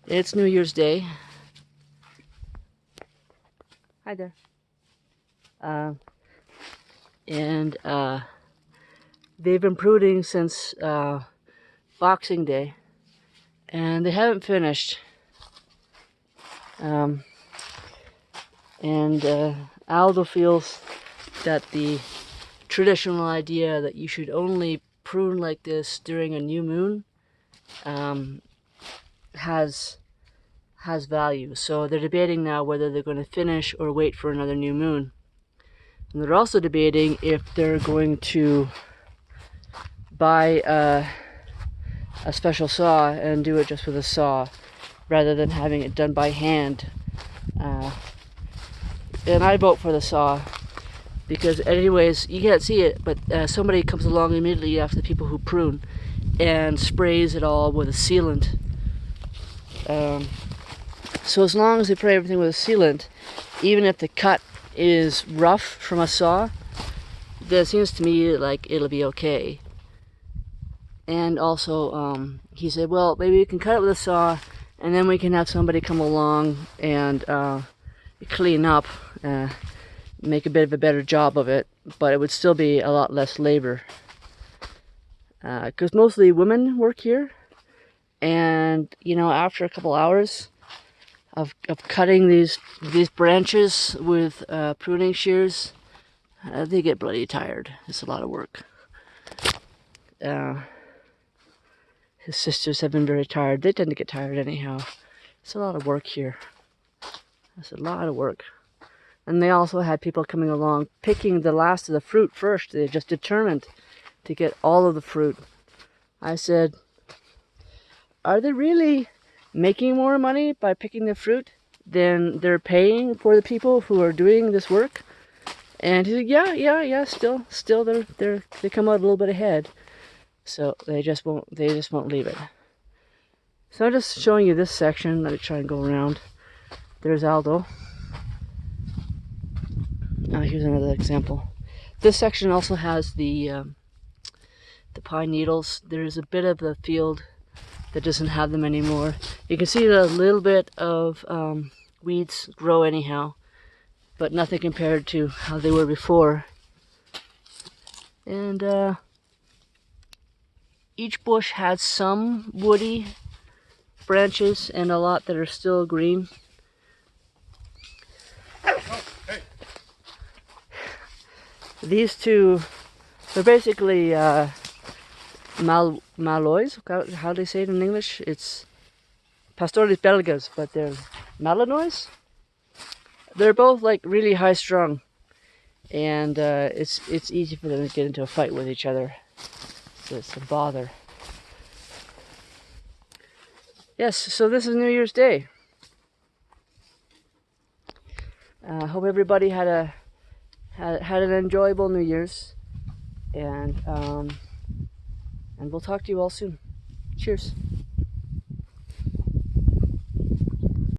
It's New Year's Day. Hi there. And they've been pruning since Boxing Day, and they haven't finished. Aldo feels that the traditional idea that you should only prune like this during a new moon has value. So they're debating now whether they're going to finish or wait for another new moon. And they're also debating if they're going to buy a special saw and do it just with a saw rather than having it done by hand. And I vote for the saw because anyways, you can't see it, but somebody comes along immediately after the people who prune and sprays it all with a sealant. So as long as they spray everything with a sealant, even if the cut is rough from a saw, then it seems to me like it'll be okay. And also, he said, well, maybe you can cut it with a saw, and then we can have somebody come along and clean up, make a bit of a better job of it, but it would still be a lot less labor. Because mostly women work here, and after a couple hours of cutting these branches with pruning shears, they get bloody tired. It's a lot of work. His sisters have been very tired. They tend to get tired anyhow. It's a lot of work here. It's a lot of work. And they also had people coming along picking the last of the fruit first. They're just determined to get all of the fruit. I said, are they really making more money by picking the fruit than they're paying for the people who are doing this work? And he said, yeah, still they come out a little bit ahead. So they just won't leave it. So I'm just showing you this section. Let me try and go around. There's Aldo. Here's another example. This section also has the pine needles. There's a bit of the field that doesn't have them anymore. You can see that a little bit of weeds grow anyhow, but nothing compared to how they were before. And each bush has some woody branches and a lot that are still green. These two, they're basically Malloys. How do they say it in English? It's Pastores Belgas, but they're Malinois. They're both like really high strung, and it's easy for them to get into a fight with each other. So it's a bother. Yes, so this is New Year's Day. I hope everybody had an enjoyable New Year's, and we'll talk to you all soon. Cheers.